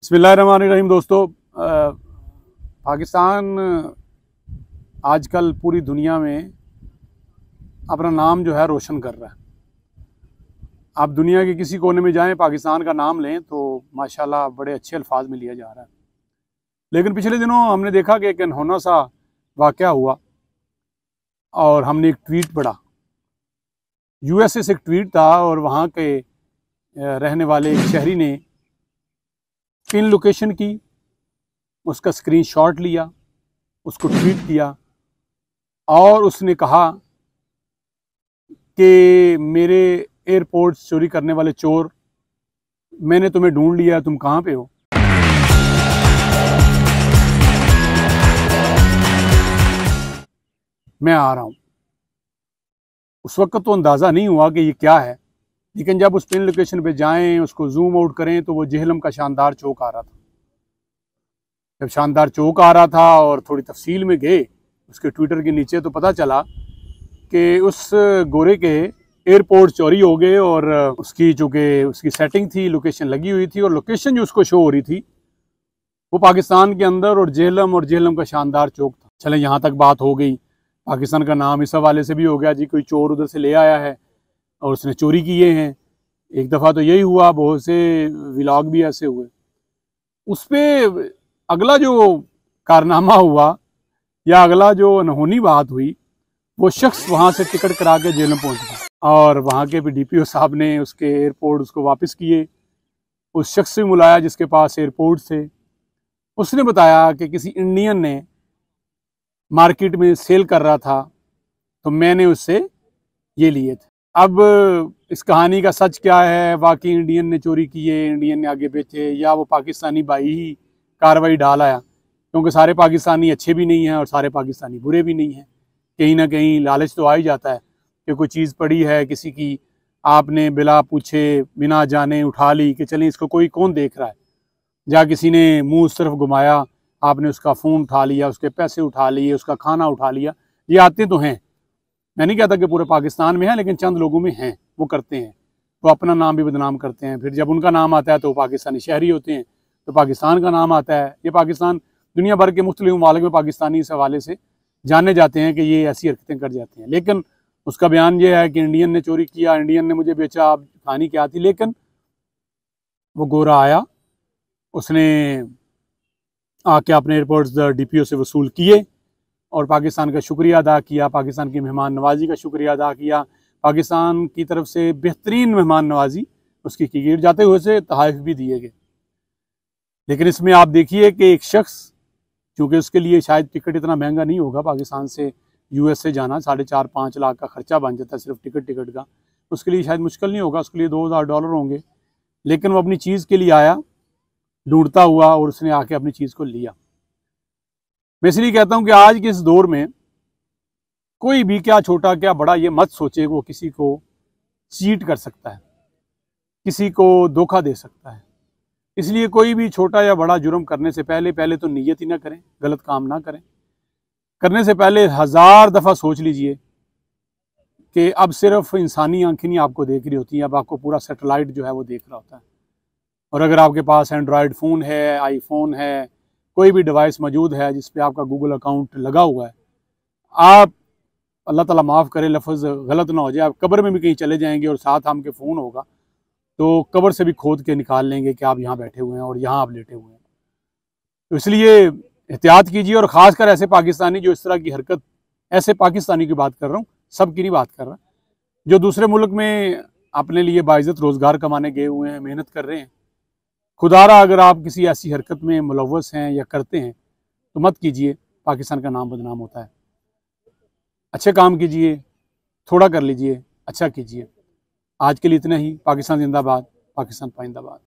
बिस्मिल्लाहिर्रहमानिर्रहीम। दोस्तों, पाकिस्तान आजकल पूरी दुनिया में अपना नाम जो है रोशन कर रहा है। आप दुनिया के किसी कोने में जाएं, पाकिस्तान का नाम लें तो माशाल्लाह बड़े अच्छे अल्फाज में लिया जा रहा है। लेकिन पिछले दिनों हमने देखा कि एक अनहोना सा वाक़या हुआ और हमने एक ट्वीट पढ़ा। यूएसए से एक ट्वीट था और वहाँ के रहने वाले एक शहरी ने पिन लोकेशन की, उसका स्क्रीनशॉट लिया, उसको ट्वीट किया और उसने कहा कि मेरे एयरपोर्ट्स चोरी करने वाले चोर, मैंने तुम्हें ढूंढ लिया, तुम कहाँ पे हो। मैं आ रहा हूँ। उस वक्त तो अंदाज़ा नहीं हुआ कि ये क्या है, लेकिन जब उस पिन लोकेशन पे जाएं, उसको जूम आउट करें तो वो जेहलम का शानदार चौक आ रहा था। जब शानदार चौक आ रहा था और थोड़ी तफसील में गए उसके ट्विटर के नीचे, तो पता चला कि उस गोरे के एयरपोर्ट चोरी हो गए और उसकी चूँकि उसकी सेटिंग थी, लोकेशन लगी हुई थी और लोकेशन जो उसको शो हो रही थी वो पाकिस्तान के अंदर और जेहलम का शानदार चौक था। चले, यहाँ तक बात हो गई। पाकिस्तान का नाम इस हवाले से भी हो गया जी, कोई चोर उधर से ले आया है और उसने चोरी किए हैं। एक दफ़ा तो यही हुआ, बहुत से व्लॉग भी ऐसे हुए। उस पर अगला जो कारनामा हुआ या अगला जो अनहोनी बात हुई, वो शख्स वहाँ से टिकट करा के जेल में पहुँच गया और वहाँ के डीपीओ साहब ने उसके एयरपोर्ट उसको वापस किए। उस शख्स से मिलाया जिसके पास एयरपोर्ट थे। उसने बताया कि किसी इंडियन ने मार्केट में सेल कर रहा था तो मैंने उससे ये लिए थे। अब इस कहानी का सच क्या है, वाकई इंडियन ने चोरी किए, इंडियन ने आगे बेचे, या वो पाकिस्तानी भाई ही कार्रवाई डाल आया, क्योंकि सारे पाकिस्तानी अच्छे भी नहीं हैं और सारे पाकिस्तानी बुरे भी नहीं हैं। कहीं ना कहीं लालच तो आ ही जाता है कि कोई चीज़ पड़ी है किसी की, आपने बिला पूछे बिना जाने उठा ली कि चलें इसको कोई कौन देख रहा है, या किसी ने मुंह उस तरफ घुमाया, आपने उसका फ़ोन उठा लिया, उसके पैसे उठा लिए, उसका खाना उठा लिया। ये आते तो हैं, मैं नहीं कहता कि पूरे पाकिस्तान में है, लेकिन चंद लोगों में हैं, वो करते हैं। वो अपना नाम भी बदनाम करते हैं, फिर जब उनका नाम आता है तो वो पाकिस्तानी शहरी होते हैं, तो पाकिस्तान का नाम आता है। ये पाकिस्तान दुनिया भर के मुख्तलिफ ममालिक में पाकिस्तानी इस हवाले से जाने जाते हैं कि ये ऐसी हरकतें कर जाते हैं। लेकिन उसका बयान ये है कि इंडियन ने चोरी किया, इंडियन ने मुझे बेचा, अब कहानी क्या थी। लेकिन वो गोरा आया, उसने आके अपने एयरपोर्ट्स डीपीओ से वसूल किए और पाकिस्तान का शुक्रिया अदा किया, पाकिस्तान की मेहमान नवाजी का शुक्रिया अदा किया, पाकिस्तान की तरफ से बेहतरीन मेहमान नवाजी उसकी की गई, जाते हुए से तहाइफ भी दिए गए। लेकिन इसमें आप देखिए कि एक शख्स, क्योंकि उसके लिए शायद टिकट इतना महंगा नहीं होगा, पाकिस्तान से यूएस से जाना 4.5-5 लाख का खर्चा बन जाता है सिर्फ टिकट का, उसके लिए शायद मुश्किल नहीं होगा, उसके लिए $2000 होंगे। लेकिन वो अपनी चीज़ के लिए आया ढूंढता हुआ और उसने आके अपनी चीज़ को लिया। मैं इसलिए कहता हूँ कि आज के इस दौर में कोई भी, क्या छोटा क्या बड़ा, ये मत सोचे वो किसी को चीट कर सकता है, किसी को धोखा दे सकता है। इसलिए कोई भी छोटा या बड़ा जुर्म करने से पहले तो नीयत ही ना करें, गलत काम ना करें। करने से पहले 1000 दफ़ा सोच लीजिए कि अब सिर्फ इंसानी आंखें नहीं आपको देख रही होती हैं, अब आपको पूरा सैटेलाइट जो है वो देख रहा होता है। और अगर आपके पास एंड्रॉयड फ़ोन है, आईफोन है, कोई भी डिवाइस मौजूद है जिस पे आपका गूगल अकाउंट लगा हुआ है, आप, अल्लाह ताला माफ़ करे लफ्ज़ गलत ना हो जाए, आप कब्र में भी कहीं चले जाएंगे और साथ आपके फ़ोन होगा तो कब्र से भी खोद के निकाल लेंगे कि आप यहाँ बैठे हुए हैं और यहाँ आप लेटे हुए हैं। तो इसलिए एहतियात कीजिए, और ख़ासकर ऐसे पाकिस्तानी जो इस तरह की हरकत, ऐसे पाकिस्तानी की बात कर रहा हूँ, सब की नहीं बात कर रहा, जो दूसरे मुल्क में अपने लिए बाइज़्ज़त रोज़गार कमाने गए हुए हैं, मेहनत कर रहे हैं। खुदारा अगर आप किसी ऐसी हरकत में मुलव्वस हैं या करते हैं तो मत कीजिए, पाकिस्तान का नाम बदनाम होता है। अच्छे काम कीजिए, थोड़ा कर लीजिए, अच्छा कीजिए। आज के लिए इतना ही। पाकिस्तान जिंदाबाद, पाकिस्तान पाइंदाबाद।